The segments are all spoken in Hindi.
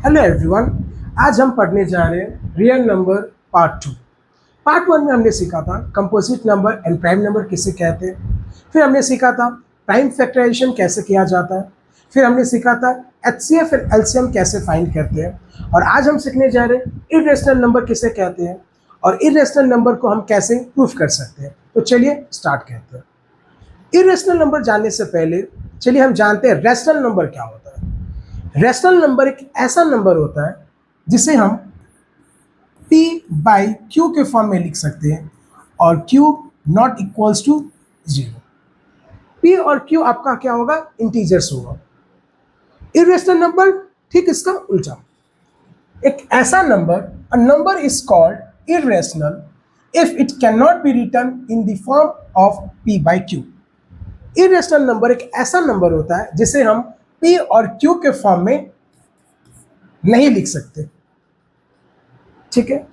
हेलो एवरीवन, आज हम पढ़ने जा रहे हैं रियल नंबर पार्ट 2। पार्ट 1 में हमने सीखा था composite number and prime number किसे कहते हैं। फिर हमने सीखा था प्राइम फैक्टराइजेशन कैसे किया जाता है। फिर हमने सीखा था एचसीएफ और एलसीएम कैसे फाइंड करते हैं। और आज हम सीखने जा रहे हैं इरेशनल नंबर किसे कहते हैं और इरेशनल नंबर को हम कैसे प्रूफ कर सकते हैं। तो चलिए स्टार्ट करते हैं। इरेशनल नंबर जानने से पहले चलिए हम जानते हैं रैशनल नंबर क्या होता है। रैशनल नंबर एक ऐसा नंबर होता है जिसे हम p बाई क्यू के फॉर्म में लिख सकते हैं और q not equals to 0। p और q आपका क्या होगा, इंटीजर्स होगा। इरेशनल नंबर ठीक इसका उल्टा, एक ऐसा number, a number is called irrational if it can not be written in the form of p by q। Irrational number एक ऐसा नंबर होता है जिसे हम p और q के फॉर्म में नहीं लिख सकते। ठीक है,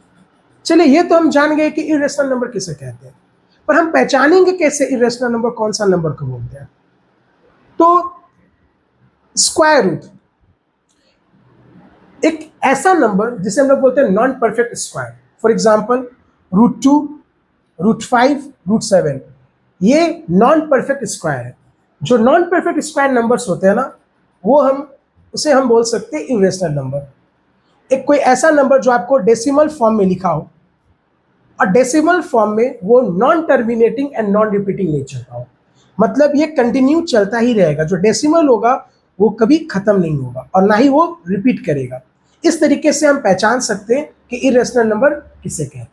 चलिए ये तो हम जान गए कि इरेशनल नंबर किसे कहते हैं, पर हम पहचानेंगे कैसे इरेशनल नंबर कौन सा नंबर को बोलते हैं। तो स्क्वायर रूट एक ऐसा नंबर जिसे हम लोग बोलते हैं non perfect square. For example √2, √5, √7, ये नॉन परफेक्ट स्क्वायर है। जो नॉन परफेक्ट स्क्वायर नंबर्स होते हैं ना, वो उसे हम बोल सकते हैं इरेशनल नंबर। एक कोई ऐसा नंबर जो आपको डेसिमल फॉर्म में लिखा हो और डेसिमल फॉर्म में वो non terminating and non repeating nature का हो, मतलब ये कंटिन्यू चलता ही रहेगा। जो डेसिमल होगा वो कभी खत्म नहीं होगा और ना ही वो रिपीट करेगा। इस तरीके से हम पहचान सकते हैं कि इरेशनल नंबर किसे कहते हैं।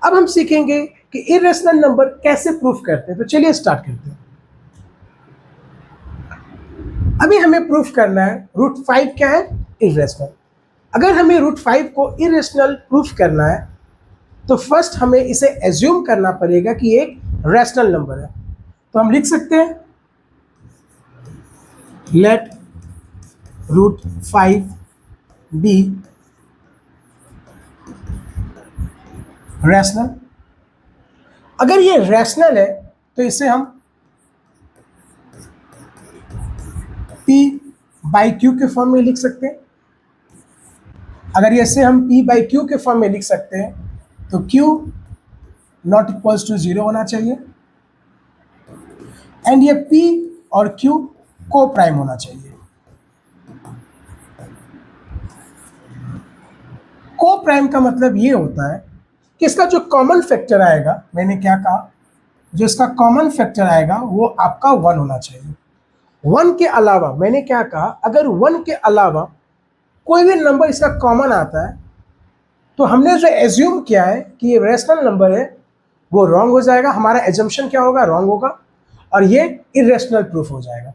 अब हम सीखेंगे कि इरेशनल नंबर कैसे प्रूफ करते हैं। तो चलिए स्टार्ट करते हैं। अभी हमें प्रूफ करना है √5 क्या है, इरेशनल। अगर हमें √5 को इरेशनल प्रूफ करना है तो फर्स्ट हमें इसे एज्यूम करना पड़ेगा कि एक रैशनल नंबर है। तो हम लिख सकते हैं लेट √5 बी रैशनल। अगर ये रैशनल है तो इसे हम p बाई क्यू के फॉर्म में लिख सकते हैं। अगर इसे हम p बाई क्यू के फॉर्म में लिख सकते हैं तो q नॉट इक्वल्स टू 0 होना चाहिए एंड ये p और q को प्राइम होना चाहिए। को प्राइम का मतलब ये होता है कि इसका जो कॉमन फैक्टर आएगा, मैंने क्या कहा, जो इसका कॉमन फैक्टर आएगा वो आपका 1 होना चाहिए। 1 के अलावा मैंने क्या कहा, अगर 1 के अलावा कोई भी नंबर इसका कॉमन आता है तो हमने जो एज्यूम किया है कि ये रैशनल नंबर है वो रॉन्ग हो जाएगा। हमारा एजम्पशन क्या होगा, रॉन्ग होगा और ये इरेशनल प्रूफ हो जाएगा।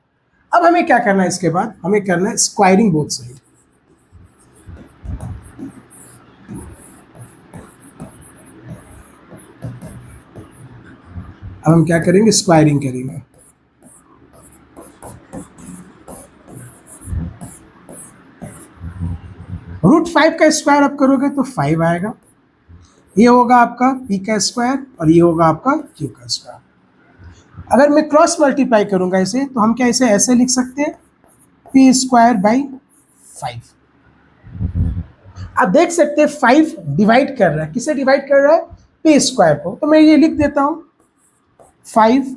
अब हमें क्या करना है, इसके बाद हमें करना है स्क्वायरिंग बोथ साइड। अब हम क्या करेंगे, स्क्वायरिंग करेंगे। √5 का स्क्वायर आप करोगे तो 5 आएगा। ये होगा आपका p का स्क्वायर और ये होगा आपका q का स्क्वायर। अगर मैं क्रॉस मल्टीप्लाई करूंगा इसे तो हम क्या इसे ऐसे लिख सकते हैं, p स्क्वायर बाई 5। आप देख सकते हैं 5 डिवाइड कर रहा है, किसे डिवाइड कर रहा है, p स्क्वायर को। तो मैं ये लिख देता हूं 5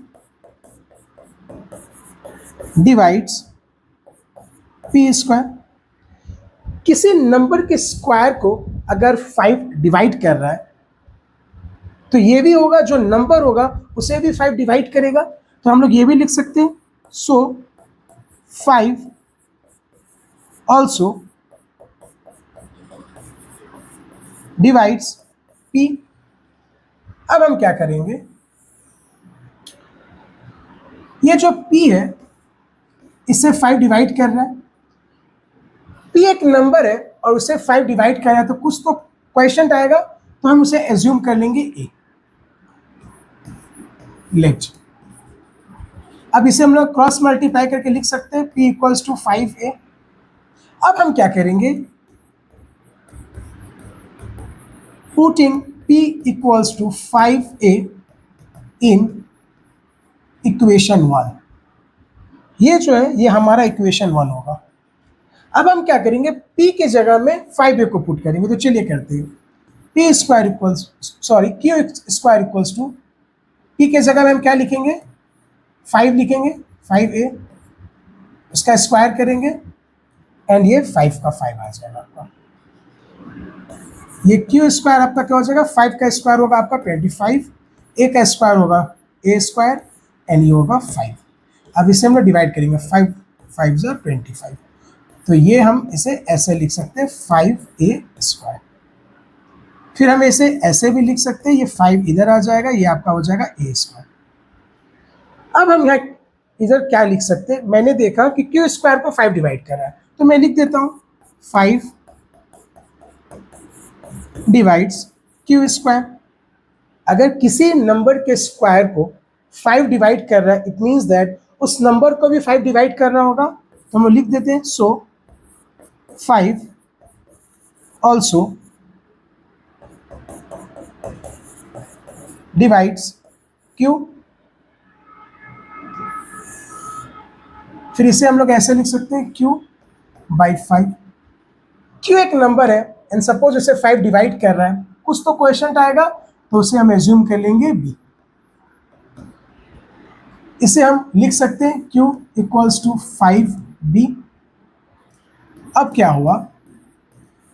डिवाइड्स p स्क्वायर। किसी नंबर के स्क्वायर को अगर 5 डिवाइड कर रहा है तो ये भी होगा, जो नंबर होगा उसे भी 5 डिवाइड करेगा। तो हम लोग ये भी लिख सकते हैं, सो 5 ऑल्सो डिवाइड्स p। अब हम क्या करेंगे, ये जो p है इससे 5 डिवाइड कर रहा है। p एक नंबर है और उसे 5 डिवाइड कर रहा है तो कुछ तो क्वेश्चन आएगा, तो हम उसे एज्यूम कर लेंगे a। लेट अब इसे हम लोग क्रॉस मल्टीप्लाई करके लिख सकते हैं p इक्वल्स टू 5a। अब हम क्या करेंगे, putting p equals to 5a in equation 1। ये जो है ये हमारा इक्वेशन 1 होगा। अब हम क्या करेंगे, p के जगह में 5a को पुट करेंगे। तो चलिए करते हैं। p square equals sorry q square equals to p के जगह में हम क्या लिखेंगे, 5 लिखेंगे, 5a, उसका स्क्वायर करेंगे एंड ये 5 का 5 आ जाएगा आपका। ये q स्क्वायर आपका क्या हो जाएगा, 5 का स्क्वायर होगा आपका 25, a का स्क्वायर होगा a स्क्वायर एंड ये होगा 5। अब इसे हम लोग डिवाइड करेंगे, 5 5 ज़ा 25। तो ये हम इसे ऐसे लिख सकते हैं 5a स्क्वायर। फिर हम इसे ऐसे भी लिख सकते हैं, ये 5 इधर आ जाएगा, ये आपका हो जाएगा a स्क्वायर। अब हम यहाँ इधर क्या लिख सकते हैं, मैंने देखा कि q स्क्वायर को 5 डिवाइड कर रहा है, तो मैं लिख देता हूँ 5 डिवाइड्स q स्क्वायर। अगर किसी नंबर के स्क्वायर को 5 डिवाइड कर रहा है, इट मीन्स दैट उस नंबर को भी 5 डिवाइड कर रहा होगा। तो हम लिख देते हैं सो 5 ऑल्सो डिवाइड्स q। फिर इसे हम लोग ऐसे लिख सकते हैं q बाई 5। q एक नंबर है एंड सपोज इसे 5 डिवाइड कर रहा है, कुछ तो क्वेश्चन आएगा, तो उसे हम एज्यूम कर लेंगे b। इसे हम लिख सकते हैं q इक्वल्स टू 5b। अब क्या हुआ,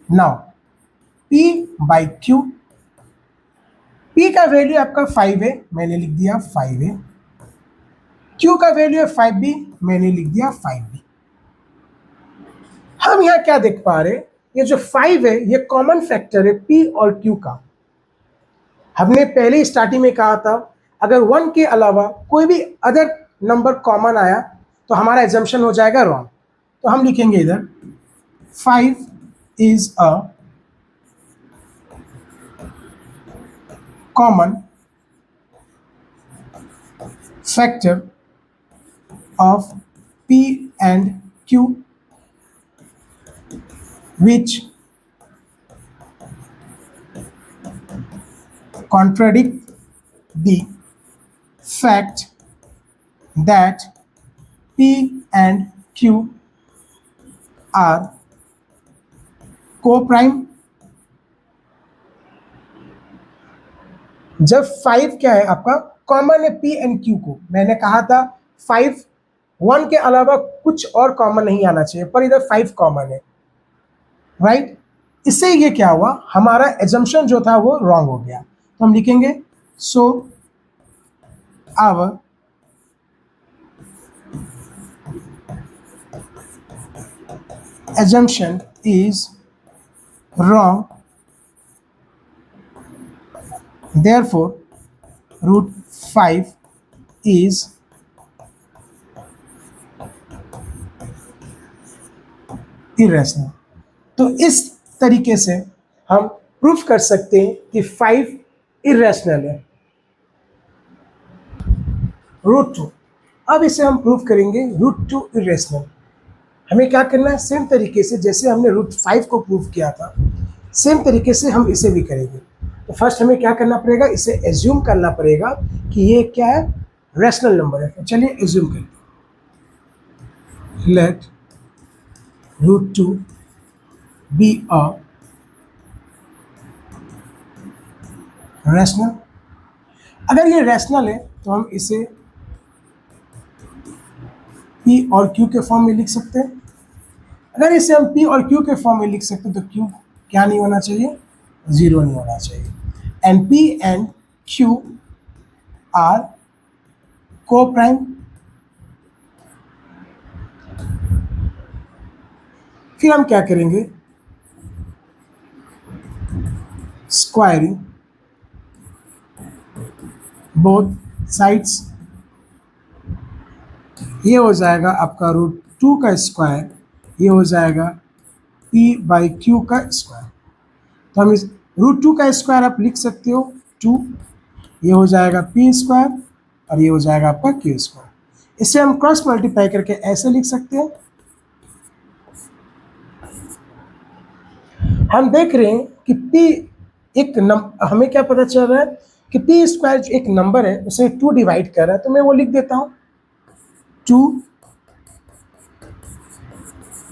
now p by q, p का वैल्यू आपका 5 है, मैंने लिख दिया 5a। q का वैल्यू है 5b, मैंने लिख दिया 5b। हम यहाँ क्या देख पा रहे हैं, ये जो 5 है ये कॉमन फैक्टर है p और q का। हमने पहले स्टार्टिंग में कहा था अगर 1 के अलावा कोई भी अदर नंबर कॉमन आया तो हमारा एजम्पशन हो जाएगा रॉन्ग। तो हम लिखेंगे इधर 5 is a common factor of p and q which contradict the fact that p and q are co-prime। जब 5 क्या है आपका कॉमन है p एंड q को, मैंने कहा था 5 1 के अलावा कुछ और कॉमन नहीं आना चाहिए, पर इधर 5 कॉमन है, राइट। इससे ये क्या हुआ, हमारा एजम्पशन जो था वो रॉन्ग हो गया। तो हम लिखेंगे so our assumption is wrong, therefore root 5 is irrational। तो इस तरीके से हम प्रूफ कर सकते हैं कि 5 इरेशनल है। रूट 2, अब इसे हम प्रूफ करेंगे रूट 2 इरेशनल। हमें क्या करना है, सेम तरीके से जैसे हमने रूट 5 को प्रूफ किया था, सेम तरीके से हम इसे भी करेंगे। तो फर्स्ट हमें क्या करना पड़ेगा, इसे एज्यूम करना पड़ेगा कि ये क्या है, रैशनल नंबर है। तो चलिए एज्यूम करते हैं। Let root 2 be a rational. अगर ये रैशनल है तो हम इसे p और q के फॉर्म में लिख सकते हैं। अगर इसे हम p और q के फॉर्म में लिख सकते हैं तो q क्या नहीं होना चाहिए, 0 नहीं होना चाहिए। And p and q are coprime. फिर हम क्या करेंगे, स्क्वायरिंग बोथ साइड्स। ये हो जाएगा आपका रूट 2 का स्क्वायर, ये हो जाएगा p बाई q का स्क्वायर। तो हम इस रूट 2 का स्क्वायर आप लिख सकते हो 2, ये हो जाएगा p स्क्वायर और ये हो जाएगा आपका q स्क्वायर। इसे हम क्रॉस मल्टीप्लाई करके ऐसे लिख सकते हैं। हम देख रहे हैं कि p एक हमें क्या पता चल रहा है कि p स्क्वायर जो एक नंबर है उसे 2 डिवाइड कर रहा है, तो मैं वो लिख देता हूँ 2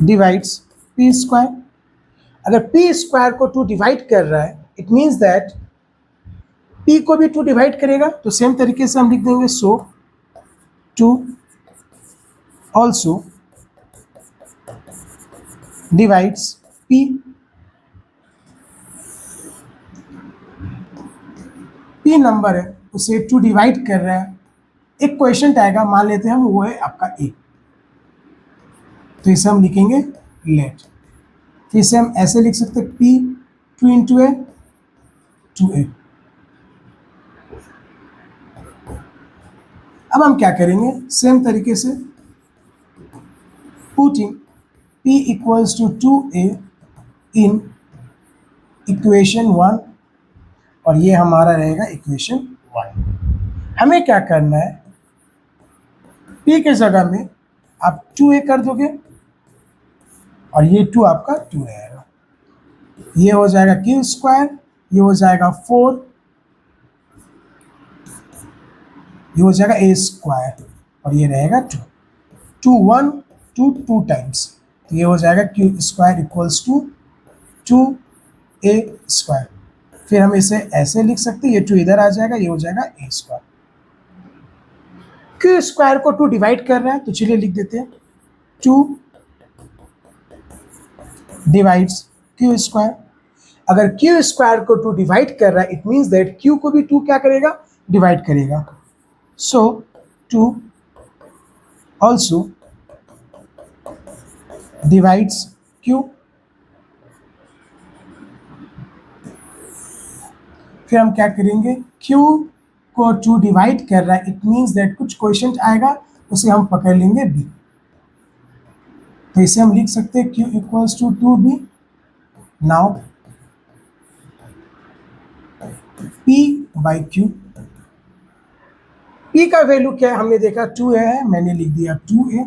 डिवाइड्स पी स्क्वायर। अगर पी स्क्वायर को 2 डिवाइड कर रहा है, इट मीन्स दैट पी को भी 2 डिवाइड करेगा, तो सेम तरीके से हम लिख देंगे सो 2 also divides P. P number है, उसे 2 डिवाइड कर रहा है, एक क्वेश्चन आएगा, मान लेते हैं हम, वो है आपका ए, तो इसे हम लिखेंगे लेट। तो इसे हम ऐसे लिख सकते हैं पी 2 इंटू ए 2a। अब हम क्या करेंगे, सेम तरीके से putting p equals to 2a in equation 1, और ये हमारा रहेगा इक्वेशन 1। हमें क्या करना है, p के जगह में आप 2a कर दोगे और ये 2 आपका 2 रहेगा, ये हो जाएगा क्यू स्क्वायर, ये हो जाएगा 4, ये हो जाएगा ए स्क्वायर, और ये रहेगा 2 2 1 2 2 टाइम्स, तो ये हो जाएगा q square equals to 2a square. फिर हम इसे ऐसे लिख सकते हैं, ये 2 इधर आ जाएगा, ये हो जाएगा ए स्क्वायर। क्यू स्क्वायर को 2 डिवाइड कर रहा है, तो चलिए लिख देते हैं 2 डिवाइड्स क्यू स्क्वायर। अगर क्यू स्क्वायर को 2 डिवाइड कर रहा है, इट मीन्स दैट क्यू को भी 2 क्या करेगा, डिवाइड करेगा। सो 2 ऑल्सो डिवाइड्स क्यू। फिर हम क्या करेंगे, क्यू को 2 डिवाइड कर रहा है, इट मीन्स दैट कुछ क्वेश्चन आएगा, उसे हम पकड़ लेंगे बी, तो इसे हम लिख सकते हैं q equals to 2b। Now p by q, p का वैल्यू क्या है, हमने देखा 2a है, मैंने लिख दिया 2a।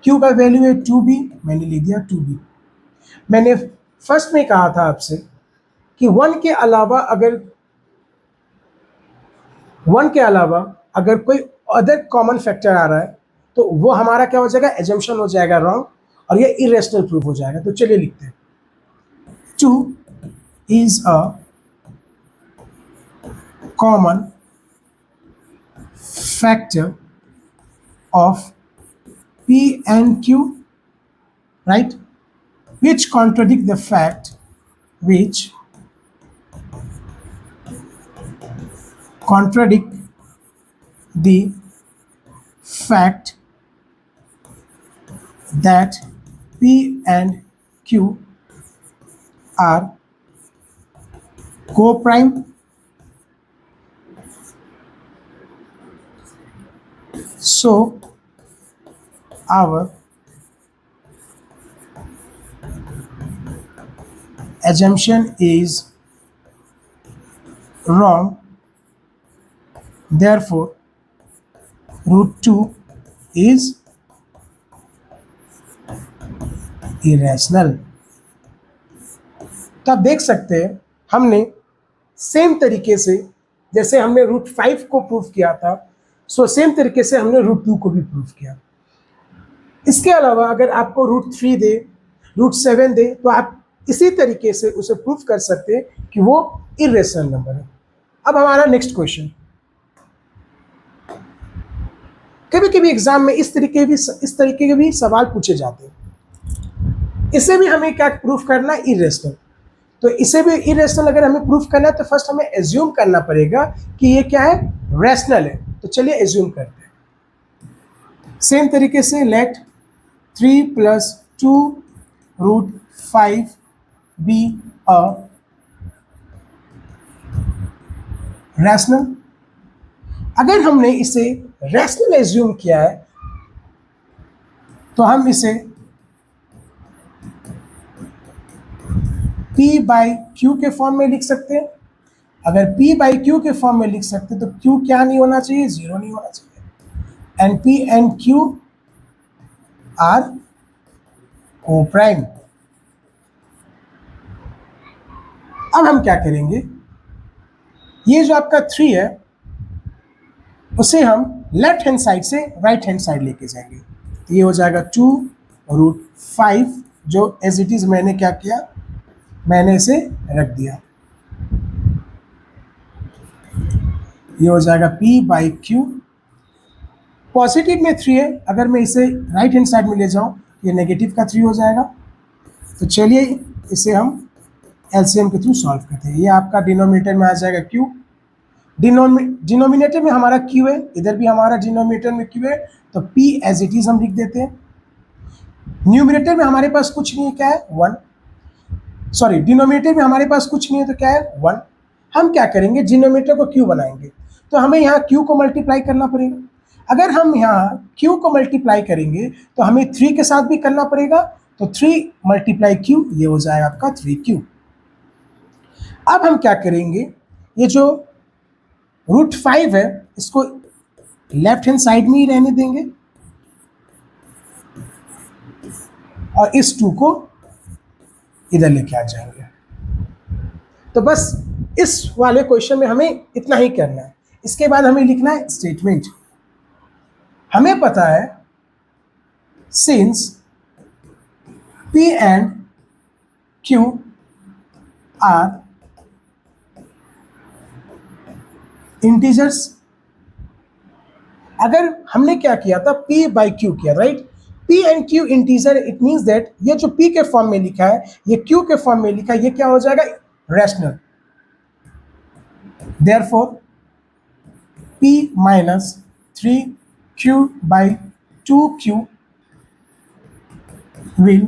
q का वैल्यू है 2b, मैंने लिख दिया 2b। मैंने फर्स्ट में कहा था आपसे कि 1 के अलावा अगर कोई अदर कॉमन फैक्टर आ रहा है, तो वो हमारा क्या हो जाएगा, एजम्पशन हो जाएगा रॉन्ग, और ये इरेशनल प्रूफ हो जाएगा। तो चलिए लिखते हैं 2 is a common factor of p and q, right, which contradict the fact that p and q are co-prime, so our assumption is wrong, therefore root 2 is irrational। तो आप देख सकते हैं, हमने सेम तरीके से जैसे हमने रूट 5 को प्रूफ किया था, सो सेम तरीके से हमने रूट 2 को भी प्रूफ किया। इसके अलावा अगर आपको रूट 3 दे, रूट 7 दे, तो आप इसी तरीके से उसे प्रूफ कर सकते हैं कि वो इरेशनल नंबर है। अब हमारा नेक्स्ट क्वेश्चन, कभी कभी एग्जाम में इस तरीके के भी सवाल पूछे जाते हैं। इसे भी हमें क्या प्रूफ करना है, इरेशनल। तो इसे भी इरेशनल अगर हमें प्रूफ करना है, तो फर्स्ट हमें एज्यूम करना पड़ेगा कि ये क्या है, रैशनल है। तो चलिए एज्यूम करते हैं। सेम तरीके से let 3 + 2 root 5 be a rational. अगर हमने इसे रैशनल एज्यूम किया है, तो हम इसे p बाई क्यू के फॉर्म में लिख सकते हैं। अगर p बाई क्यू के फॉर्म में लिख सकते हैं, तो q क्या नहीं होना चाहिए, 0 नहीं होना चाहिए। And p and q are coprime. अब हम क्या करेंगे, ये जो आपका 3 है, उसे हम लेफ्ट हैंड साइड से राइट हैंड साइड लेके जाएंगे। तो ये हो जाएगा 2 रूट 5 जो एज इट इज़ मैंने क्या किया, मैंने इसे रख दिया। ये हो जाएगा P बाई Q। पॉजिटिव में 3 है, अगर मैं इसे राइट हैंड साइड में ले जाऊं ये नेगेटिव का 3 हो जाएगा। तो चलिए इसे हम एलसीएम के थ्रू सॉल्व करते हैं। ये आपका डिनोमिनेटर में आ जाएगा Q, डिनोमिनेटर में हमारा Q है, इधर भी हमारा डिनोमिनेटर में Q है, तो P एज इट इज हम लिख देते हैं। न्यूमिनेटर में हमारे पास कुछ नहीं है, क्या है 1, सॉरी डिनोमिनेटर में हमारे पास कुछ नहीं है तो क्या है 1। हम क्या करेंगे, डिनोमिनेटर को Q बनाएंगे, तो हमें यहाँ Q को मल्टीप्लाई करना पड़ेगा। अगर हम यहाँ Q को मल्टीप्लाई करेंगे तो हमें 3 के साथ भी करना पड़ेगा, तो 3 मल्टीप्लाई Q, ये हो जाएगा आपका 3Q। अब हम क्या करेंगे, ये जो √5 है इसको लेफ्ट हैंड साइड में ही रहने देंगे और इस 2 को इधर लेके आ जाएंगे। तो बस इस वाले क्वेश्चन में हमें इतना ही करना है। इसके बाद हमें लिखना है स्टेटमेंट। हमें पता है since P and Q are integers, अगर हमने क्या किया था P बाई Q किया, right. P and Q integer, it means that ये जो P के फॉर्म में लिखा है, ये Q के फॉर्म में लिखा है, ये क्या हो जाएगा rational. Therefore P minus 3Q by 2Q will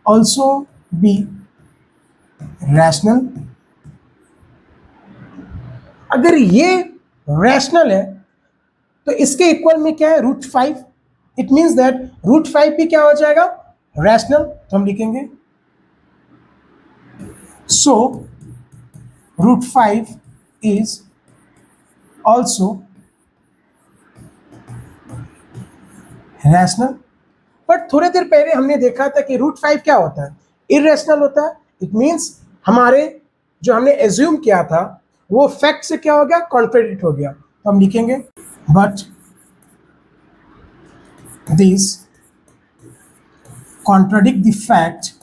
also be rational। अगर ये रैशनल है तो इसके इक्वल में क्या है √5, इट मीन्स दैट √5 भी क्या हो जाएगा रैशनल। तो हम लिखेंगे सो √5 इज ऑल्सो रैशनल। बट थोड़े देर पहले हमने देखा था कि √5 क्या होता है, इरेशनल होता है। इट मीन्स हमारे जो हमने एज्यूम किया था वो फैक्ट से क्या हो गया, कॉन्ट्रडिक्ट हो गया। तो हम लिखेंगे but this contradict the fact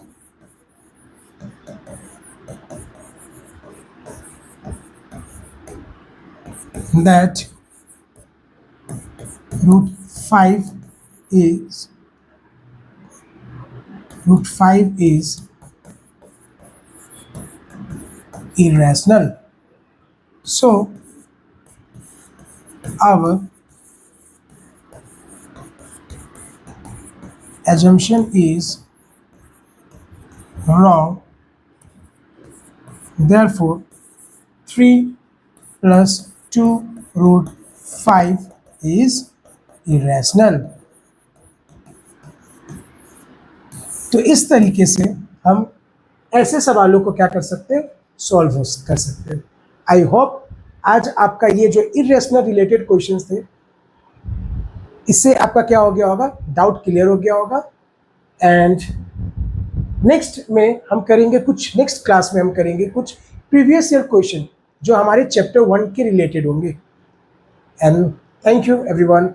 that √5 is irrational. So our assumption is wrong. Therefore 3 plus 2 √5 is irrational. तो इस तरीके से हम ऐसे सवालों को क्या कर सकते हैं, सॉल्व कर सकते हैं। आई होप आज आपका ये जो इरेशनल रिलेटेड क्वेश्चंस थे, इससे आपका क्या हो गया होगा, डाउट क्लियर हो गया होगा। एंड नेक्स्ट में हम करेंगे कुछ, नेक्स्ट क्लास में हम करेंगे कुछ प्रीवियस ईयर क्वेश्चन जो हमारे चैप्टर 1 के रिलेटेड होंगे। And thank you everyone.